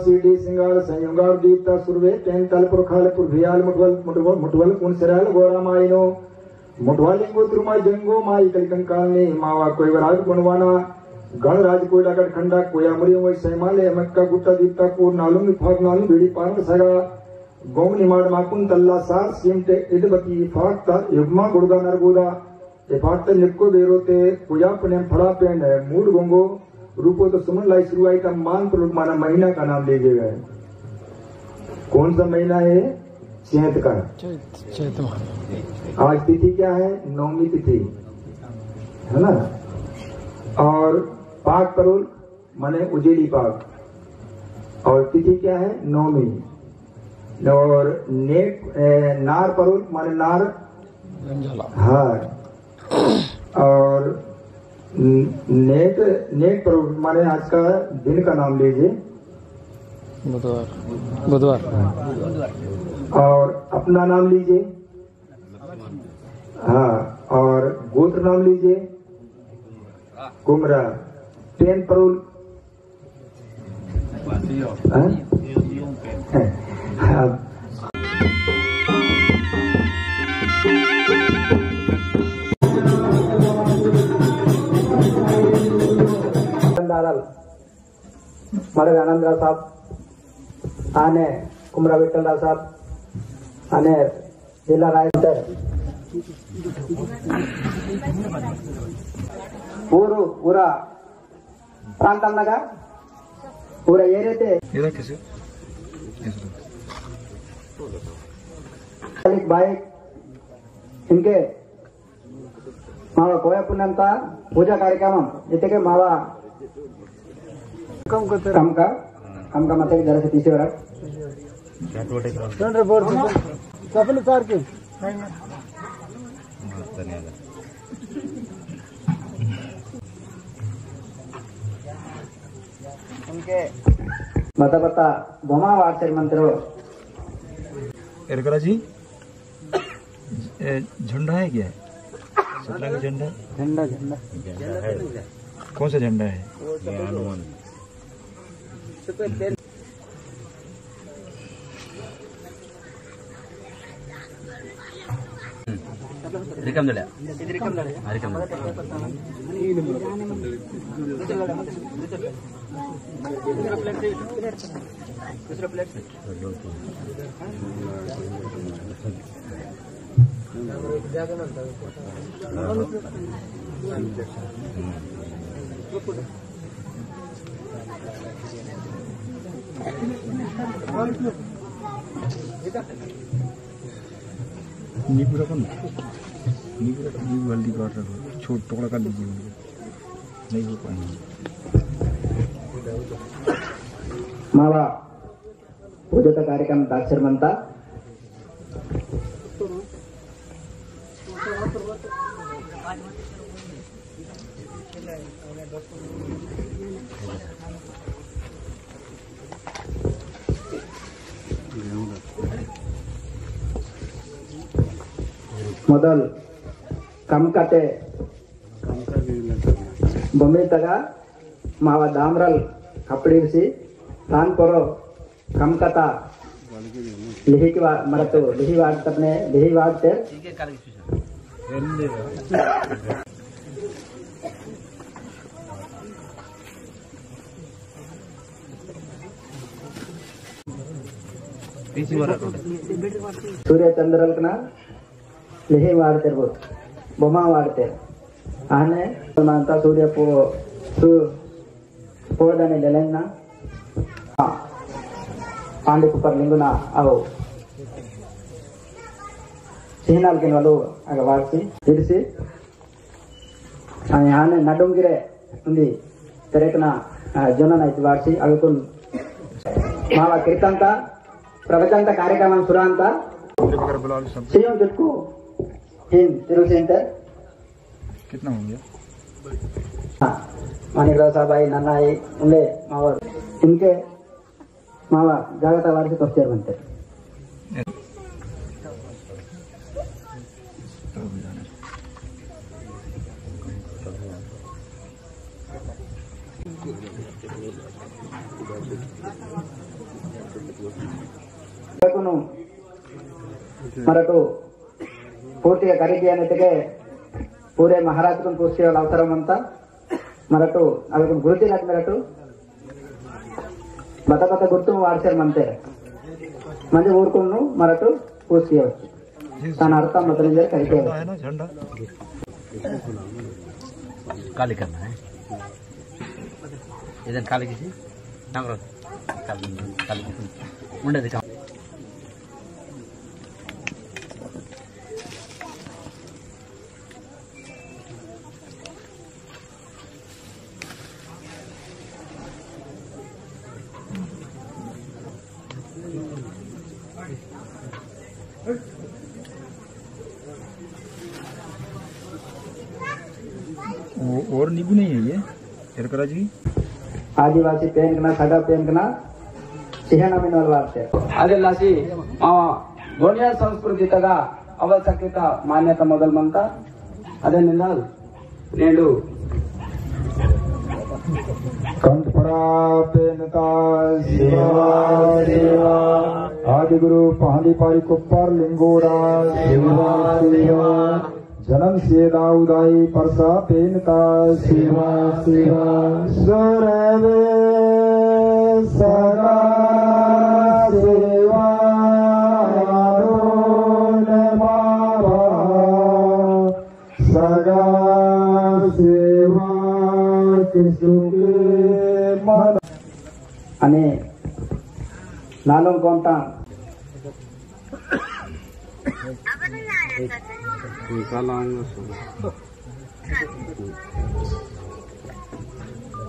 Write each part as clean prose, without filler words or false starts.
CD सिंगार संयुगार Dipta Surve ten तलपुर खालपुर भियाल मुठवल कुंसराल गोरा माइनो मुठवालिंगो त्रुमा जंगो माई कलिकंकालने मावा कोईवराग गुणवाना गण राज कोयला गढ़ खंडा कोयामुरी वै सैमाले मक्का गुट्टा दीप्ता को नालुंग फाग नालुंग बीड़ी पांग सगा गोंग निमाड माकुन तल्ला सार सीमटे इदबती फाक्ता युग्मा गुड़गा नरगोदा इफाक्ता निक्को बेरोते कुया पुनेम फड़ा पेंड है मूड गोंगो रूपो तो सुमन लाई शुरू आई का मान पर माना महीना का नाम ले गए। कौन सा महीना है? चैत का। आज तिथि क्या है? नवमी तिथि है ना। और पाक परुल माने उजेली पाक और तिथि क्या है? नवमी। और नार परुल माने नार हार और नेट पर माने आज का दिन का नाम लीजिए बुधवार और अपना नाम लीजिए हाँ और गोत्र नाम लीजिए कुमरा टेन परुल मरग आनंदराव साहब आने कुमरा विठ्ठलराव साहब आने जिला रायचूर पूरा प्रांतंगा पूरा ఏరైతే बाइक इनके मावा कोया पुण्यंत पूजा कार्यक्रम इतके मावा कम का मतलब जरा से पीछे हो रहा उनके बता बोमा वार्ड से मंत्रो एरकरा जी झंडा है क्या? सतरा का झंडा कौन सा झंडा है? नीपूरा कौन जल्दी काट रखो छोट टुकड़ा कर दीजिए नहीं हो पाएंगे मावा पूजा कार्यक्रम दाक्षर मंता ಮೊದಲ್ ಕಮ್ಕತೆ ಬೊಮ್ಮೆ ತಗ ಮಾವ ದಾಮ್ರಲ್ ಕಪ್ಪಡಿಸಿ ತಾನ್ ಕೊರೋ ಕಮ್ಕತ लिही की मरतो लिही वाट अपने लिही वाट ते सूर्य चंद्रल कना लिही वाड़ते बोमा वाड़ते आने मानता सूर्य पोड़ने लेना पांडे कुपर लिंगुना आओ सिहनाल के वालों अगर वार्सी इधर यहाँ ने नडुंगिरे उन्दी तेरेकना जोना ना इस वार्सी अगर कुल मावा कीर्तनता प्रवचनता कार्यक्रम सुरांता सीएम जुटको इन तिरु सेंटर कितना होंगे? हाँ मानिकराव साहब आई नन्ना आई उन्हें मावा इनके मावा जागता वार्षिक अफसर बनते మరకు పూర్తిగా కరిగి అనేది పూరే మహారాజుకు పూర్తి అవసరం అంతా మరటు ಅದಕ್ಕೆ ಗುರುತಿಲ್ಲ ಮರಟು ಬತ್ತ ಗುರ್ತು ವಾಡ್ಸಾರ ಮಂತೆ ಮಂದಿ ಊರ್ಕೊಂಡು ಮರಟು ಪೂರ್ತಿ ತಾನು ಅರ್ಥ ಮತ್ತೆ ಕರಿಕೆ काली करना है इधर काली किसी नंबर काली काली मुंडे दिखा और नींबू नहीं है ये एरकरा जी आदिवासी पेंकना सगा पेंकना सिहना मिनवल वार्ते ಅದೆಲ್ಲಾಸಿ ಗೋಣಿಯ ಸಂಸ್ಕೃತಿ ತಗ ಅವಶ್ಯಕತೆ ಮಾನ್ಯತೆ ಮೊದಲು ಮಂತ ಅದನ್ನಿಂದ ನೇಡು कंठपरापेनता सेवा सेवा आदि गुरु पहाड़ी पारी कुप्पर लिंगोड़ा सेवा सेवा जन्म सेदा उदाई परसा पेनता सेवा सेवा सरवे सगा सेवा सगा सेवा અને નાલો કોંટા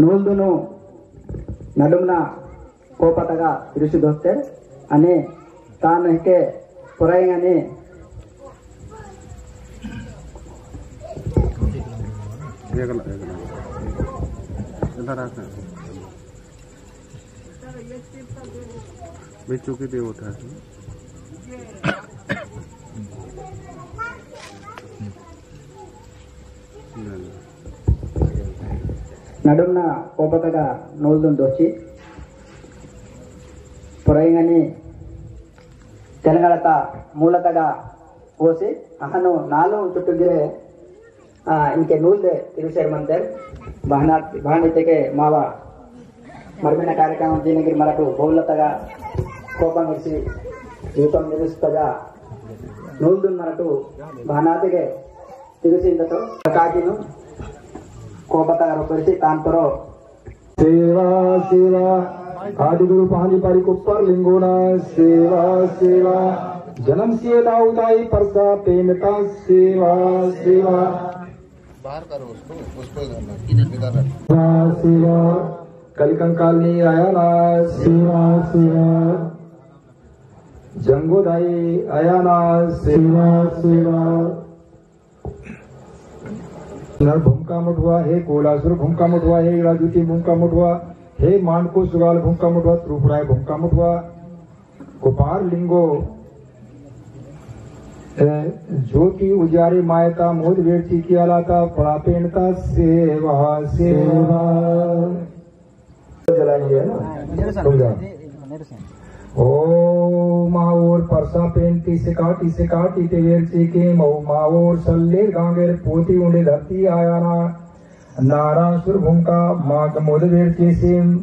నూల్దును నడుమున కోపతగా ఇరుసుదొస్తే అని తాను ఎక్కే పొరయంగాని बच्चों के लिए होता है నడుమున కోపతగా నూలుదును దోచి పొరయంగాని తెలంగాణ ಮೂಲತಗ ಓಸಿ ಅಹನು ನಾಲು ಚುಟ್ಟುಗಿರೆ ಇನ್ಕೆ ನೂಲ್ದೆ ತಿರುಸೇರ್ ಮಂತೇರ್ ಬಾಣಿತೆಗೆ ಮಾವ ಮರ್ಮಿನ ಕಾರ್ಯಕ್ರಮ ಜೀನಗಿರಿ ಮರಟು ಬಹುಲತಗ ಕೋಪಂ ಇರಿಸಿ ಜೀವಂ ನಿಲ್ಲಿಸ್ತಗ ನೂಲ್ದುನ್ ಮರಟು ಬಾನಾತಿಗೆ ತಿರುಸಿಂದತು ಕಾಕಿನು ಕೋಪತಗ ರೂಪಿಸಿ ತಾಂತರೋ सेवा सेवा आदि गुरु पहाड़ी पारी कुप्पर लिंगोड़ा सेवा सेवा जन्म से दाऊदाई परसा पेनता सेवा सेवा बाहर करो उसको इधर सेवा कल कंकाल नहीं आया ना सेवा सेवा जंगोदाई आया ना सेवा सेवा नर भूमका मुठवा हे कोलासुर भूमका मुठवा हे राजूती भूमका मुठवा हे मांडको सुगाल भूमका मुठवा त्रिपुराय भूमका मुठवा कुपार लिंगो ज्योति उजारे मायता मोद वेची किया लाता पड़ापेनता सेवा सेवा जलाएंगे ना ओ माओर परसा पेंटी से काटी ते वेची के माओर सल्ले गांगेर पोती उंडे धरती आया ना नारासुर भूमका माग मोद वेची सिम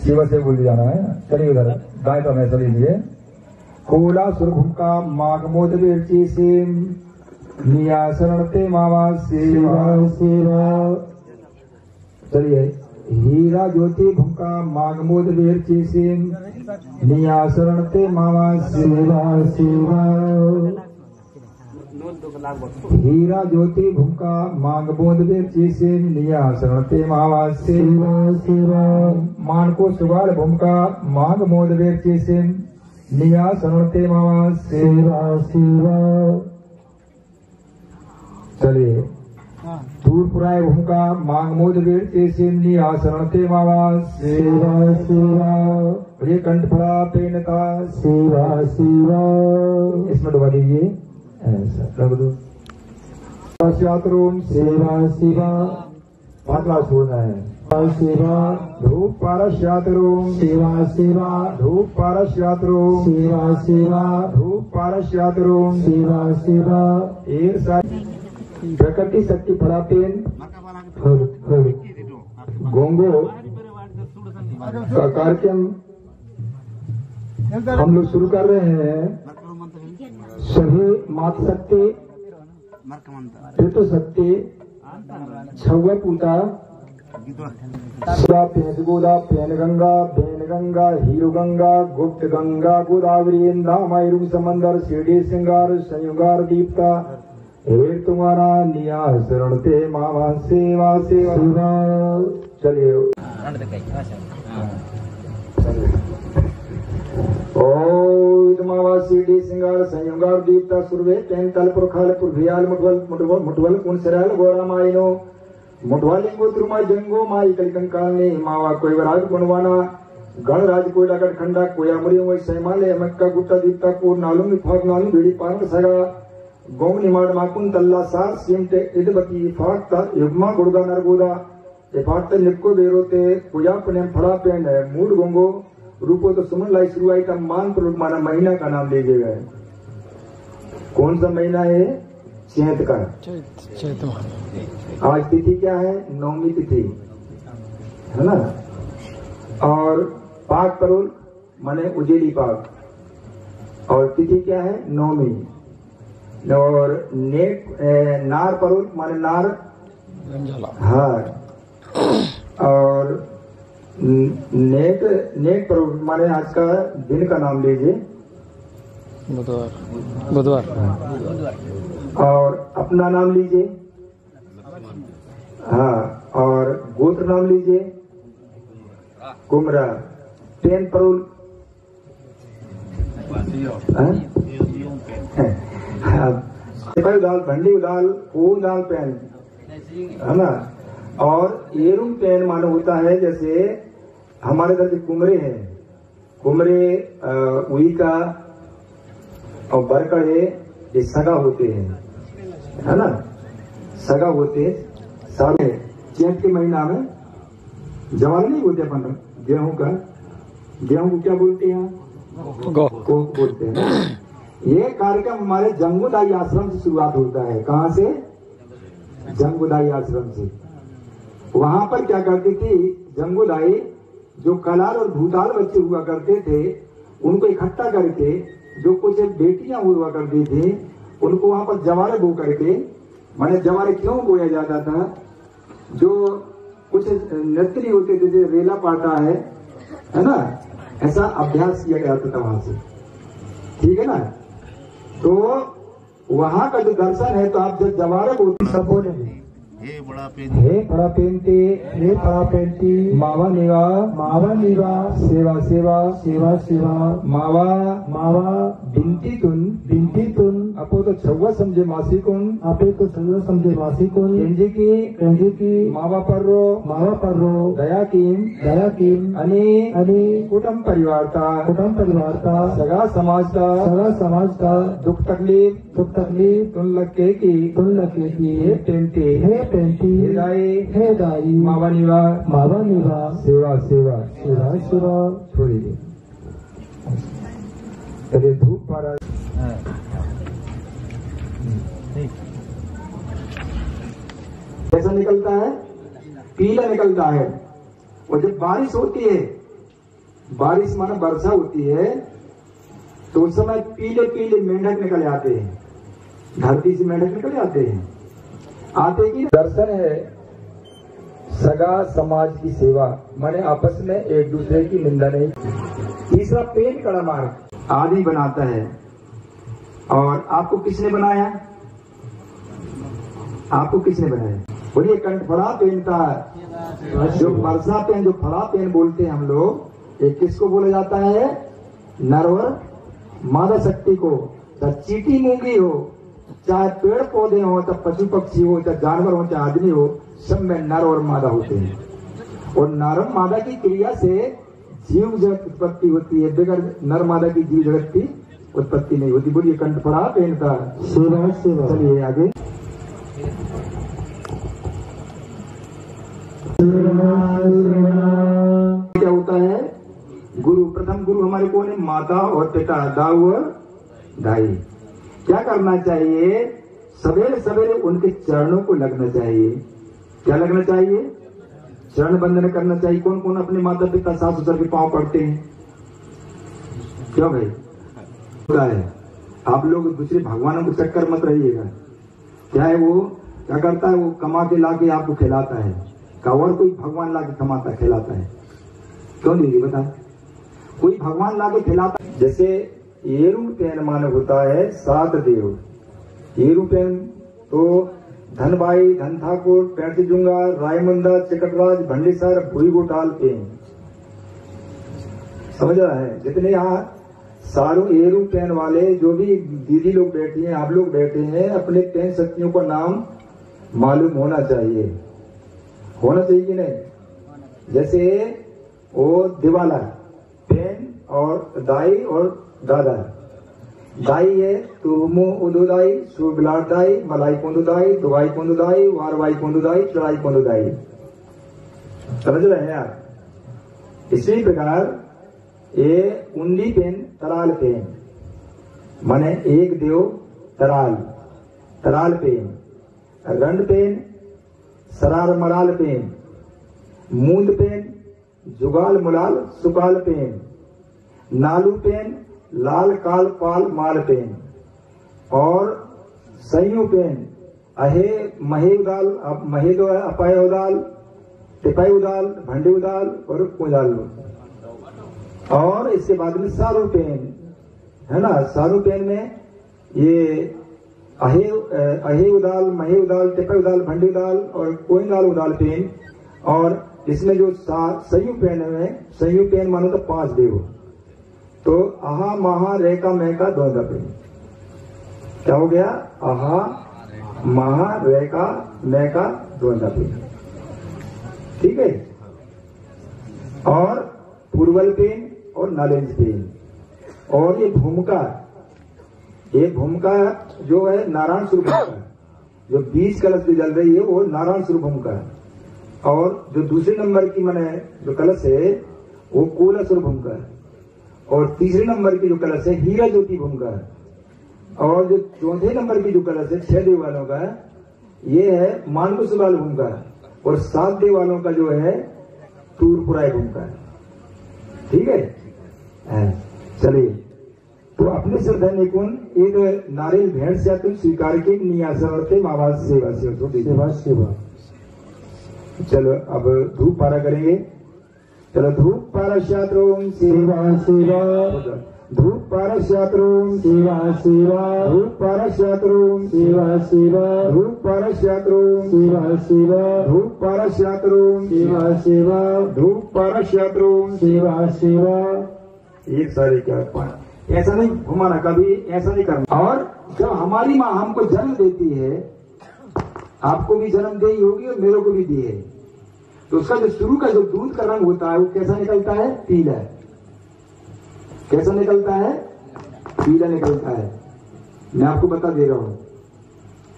शिव से बोल जाना है चलिए उधर दाएं तो मैं चली लिए कोला सुरभुमका माग मोद वेची सिम निया शरणते मावा सेवा सेवा चलिए हीरा ज्योति भूमका माग मोद वेची सिम निया शरणते मावा सेवा सेवा हीरा ज्योति भूमका माग मोद वेची सिम निया शरणते मावा सेवा सेवा मान को सुगाल भूमका माग मोद वेची सिम निया शरणते मावा सेवा सेवा चलिए दूरपुराय भूमका मांग मोद वेची सिम निया शरणते मावा सेवा सेवा ये कंठफला पेनता सेवा सेवा इसमें डुबा दीजिए ऐसा रख दो सेवा सेवा पांचवा सूर्ण है सेवा धूप पारस्यातरोम सेवा सेवा धूप पारस्यातरोम सेवा सेवा धूप पारस्यातरोम सेवा सेवा एक साथ प्रकृति शक्ति फड़ापेन गोंगो का कार्यक्रम हम लोग शुरू कर रहे हैं। सभी मात शक्ति पितृ शक्ति छवा पूता पेन गोदा पेन गंगा हीरो गंगा गुप्त गंगा गोदावरी नामायरू समंदर शिरडी सिंगार संयुगार दीप्ता हे तुम्हारा निया शरण ते मामा सेवा सेवा चलिए शिरडी सिंगार संयुगार दीप्ता सुरवे पेन तलपुर खालपुर भियाल मुठवल कुन सराल गोरा माइनो मुठवालिंगो त्रुमा जंगो माई कलिकंकालने मावा कोई वराग गुणवाना गण राज कोयला गढ़ खंडा कोयामुरी वही सैमाले मक्का गुट्टा दीप्ता को नालुंग फाग नालुंग बीड़ी पांग सगा गोंग निमाड़ माकुन तल्ला सार सीमते इदबती फागता युग्मा गुड़गा नरगोदा ये फागता निपको बेरोते कोया पने फड़ा पेंड है मूड गोंगो रूपो तो सुमन लाई शुरुआई का मान प्रलोक माना महीना का नाम ले गए। कौन सा महीना है? चैत का। आज तिथि क्या है? नवमी तिथि है ना। और पाक परोल माने उजेली पाक और तिथि क्या है? नवमी। और नार परोल माने नार हार और नेक परोल माने आज का दिन का नाम लीजिए बुधवार और अपना नाम लीजिए हाँ और गोत्र नाम लीजिए कुमरा। पेन परोल उदाल भंडी उदाल उदाल पेन है ना। और एरुम पेन मानो होता है जैसे हमारे इधर के कुमरे हैं, कुमरे उई का और बरकड़े ये सगा होते हैं है ना। सगा होते सारे चैत के महीना में जवान नहीं होते अपन गेहूं को क्या बोलते हैं? को बोलते हैं। ये कार्यक्रम हमारे जंगुदाई आश्रम से शुरुआत होता है। कहाँ से? जंगुदाई आश्रम से। वहां पर क्या करती थी जंगुदाई, जो कलार और भूताल बच्चे हुआ करते थे उनको इकट्ठा करके, जो कुछ बेटियां हुआ करती थी उनको वहां पर जवारे बो करके, माने जवारे क्यों बोया जाता था? जो कुछ नृत्य होते थे जो रेला पाटा है ना, ऐसा अभ्यास किया गया था वहां से। ठीक है ना। तो वहां का जो दर्शन है तो आप जब जवारे बोलते सब बोलेंगे हे बड़ा पेंटी हे बड़ा पेंटी मावा नीवा सेवा सेवा मावा बिंटी तुन अपो तो छवा समझे मासी कुन कंजी की मावा पर्रो दया कीम अनि कुटुंब परिवार का सगा समाज का दुख तकलीफ तुन लगे की हे पेंटी हे दाई मावा नीवा सेवा छोड़ी दे। चलिए धूप पारा कैसा निकलता है? पीला निकलता है। और जब बारिश होती है, बारिश माना वर्षा होती है, तो उस समय पीले मेंढक निकल आते हैं, धरती से मेंढक निकल आते हैं। आते की दर्शन है सगा समाज की सेवा, माने आपस में एक दूसरे की निंदा नहीं। तीसरा पेन कड़ा मार्ग आदि बनाता है। और आपको किसने बनाया? बोलिए कंठ फड़ा पेन का जो वर्षा पेन, जो फड़ा पेन बोलते हैं हम लोग, एक किसको बोला जाता है? नर और मादा शक्ति को। चाहे चीटी मूंगी हो, चाहे पेड़ पौधे हो, चाहे पशु पक्षी हो, चाहे जानवर हो, चाहे आदमी हो, सब में नर और मादा होते हैं। और नर मादा की क्रिया से जीव जगत उत्पत्ति होती है, बगैर नर मादा की जीव जगत की उत्पत्ति नहीं होती। बोलिए कंठ फड़ा पेन का सेवा। चलिए आगे। प्रथम गुरु हमारे कौन है? माता और पिता, दाऊ और दाई। क्या करना चाहिए? सवेरे सवेरे उनके चरणों को लगना चाहिए। क्या लगना चाहिए? चरण बंदन करना चाहिए। कौन कौन अपने माता पिता सास ससुर के पांव पड़ते हैं? क्यों भाई? होता है। आप लोग दूसरे भगवानों को चक्कर मत रहिएगा। क्या है वो? क्या करता है? वो कमा के लाके आपको खिलाता है, का और कोई भगवान लाके कमाता खिलाता है? क्यों नहीं बता? कोई भगवान लाके खिलाता। जैसे एरुपेन माने होता है 7 देव। एरुपेन तो धनबाई, धन ठाकुर, पैंतीजुंगा, रायमुंदा, चिकटराज, भंडीसर, भूई गोटाल पेन। समझ रहा है? जितने यहाँ सारों एरुपेन वाले जो भी दीदी लोग बैठी हैं, आप लोग बैठे हैं, अपने 10 शक्तियों का नाम मालूम होना चाहिए। होना चाहिए कि नहीं? जैसे वो दिवाला, पेन और दाई और दादा। दाई है तुरमु उदुदाई, सुबिलादाई, मलाई कुंदुदाई, दुगाई कुंदुदाई, वारवाई कुंदुदाई, चढ़ाई कुंदुदाई। समझ रहे हैं आप? इसी प्रकार ये उंडी पेन, तराल पेन माने एक देव तराल, तराल पेन, रंड पेन, सरार मराल पेन, मूंद पेन, जुगाल मुलाल, सुकाल पेन, नालू पेन, लाल काल पाल माल पेन, और सयू पेन, अहे महे उदाल, महे दो है अपाय उदाल, टिपाई उदाल, भंडी उदाल और कुदाल। और इसके बाद में सारू पेन है ना। सारू पेन में ये अहे उदाल, महे उदाल, टिपाई उदाल, भंडी उदाल और कोई दाल उदाल पेन। और इसमें जो सयू पेन है, सयू पेन मानो तो 5 देव। तो आहा महा रेका मैका द्वंद्व पेन। क्या हो गया? आहा महा रेका मैका द्वंद्व पेन। ठीक है। और पूर्वल पेन और नालेंज पेन। और ये भूमिका जो है नारायण स्वरूप भूमिका, जो 20 कलश जो जल रही है वो नारायण स्वरूप भूमिका है। और जो दूसरे नंबर की मैंने जो कलश है वो कोला स्वरूप भूमिका है। और तीसरे नंबर की जो कलश है हीरा ज्योति भूमिका है। और जो चौथे नंबर की जो कलश है 6 देव वालों का ये है मानकुश वाल भूमिका है। और 7 देव वालों का जो है तूरपुराय भूमिका है। ठीक है। चलिए, तो अपने श्रद्धा निपुण एक नारियल भेंट से तुम स्वीकार के नियासते मावाज सेवा सेवा। चलो अब धूप पारा करेंगे। चलो धूप पारा शात्रों सेवा सेवा, धूप पारा शात्रों सेवा सेवा, धूप पारा शात्रों सेवा सेवा, धूप पारा शात्रों सेवा सेवा, धूप पारा शात्रों सेवा सेवा, धूप पारा शात्रों सेवा सेवा। एक सारे क्या ऐसा नहीं घुमाना, कभी ऐसा नहीं करना। और जब हमारी माँ हमको जन्म देती है, आपको भी जन्म दी होगी और मेरे को भी दी है, तो उसका जो शुरू का जो दूध का रंग होता है वो कैसा निकलता है? पीला। कैसा निकलता है? पीला निकलता है। मैं आपको बता दे रहा हूं।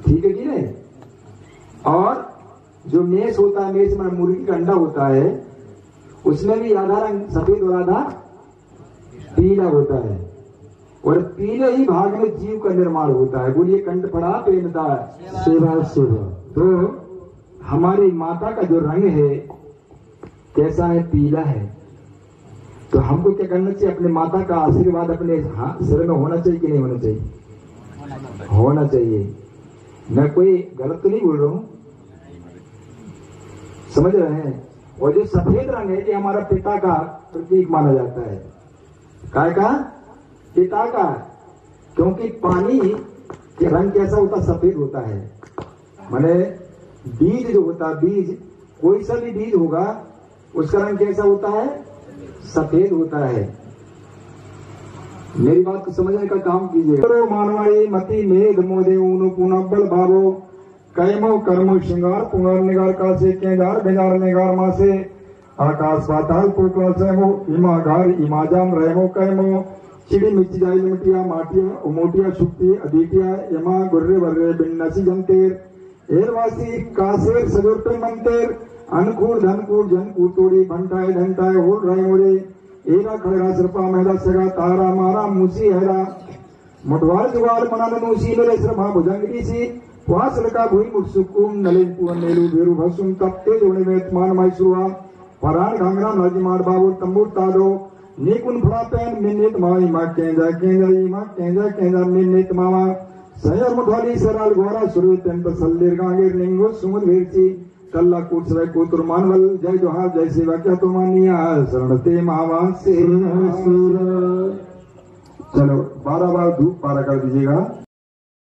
ठीक है कि नहीं? और जो मेष होता है, मेष में मुर्गी का अंडा होता है, उसमें भी आधा रंग सफेद और आधा पीला होता है। और पीले ही भाग में जीव का निर्माण होता है। बोलिए कंठ पड़ा प्रेमता सेवा सेवा। तो हमारी माता का जो रंग है कैसा है? पीला है। तो हमको क्या करना चाहिए? अपने माता का आशीर्वाद अपने सिर में होना चाहिए कि नहीं होना चाहिए? होना चाहिए। मैं कोई गलत तो नहीं बोल रहा हूं, समझ रहे हैं? और जो सफेद रंग है ये हमारा पिता का प्रतीक माना जाता है। काय का? पिता का। क्योंकि पानी के रंग कैसा होता? सफेद होता है। माने बीज जो होता है, बीज कोई सा भी बीज होगा उसका रंग कैसा होता है? सफेद होता है। मेरी बात को समझने का काम कीजिए। मानवाई मति मेघ मोदे ऊनु पुनब्बल भावो कैमो कर्म श्रृंगार पुनर्निगार का से केदार बेजार निगार मासे आकाश पाताल पुकल से हो इमागार इमाजाम रहमो कैमो चिड़ी मिट्टी जाई मिटिया माटिया उमोटिया छुपती अदितिया यमा गुर्रे वर्रे बिन्नसी जंतेर एरवासी कासेर सजुर पे मंतेर अनकूर धनकूर जनकूर तोड़ी भंटाए ढंटाए होल राय मोरे एरा खड़ेरा सिरपा मेहरा सगा तारा मारा मूसी हैरा मुठवाल जुगाल मनान नूसी मेरे श्रभा भुजंगरी सी वासल का भुई मुत्सुकुम नलिन पुवन नेलू बेरु भसुम तप्ते जोड़े में तमान माइसुआ परान घांगरा नाजी मार बाबू तंबूर तादो नीकुन फड़ा पैन मिन्नित माई मा केंजा केंजा मिन्नित मामा सयर मुठवाली सराल गोरा सुरु तेंत सल्लेर गांगेर निंगो सुमुद वीरची कल्ला कूट सवे कुतुर मानवल जय जोहार जय सेवा क्या तो मानिया शरणते महावास से चलो 12 बार धूप पारा कर दीजिएगा।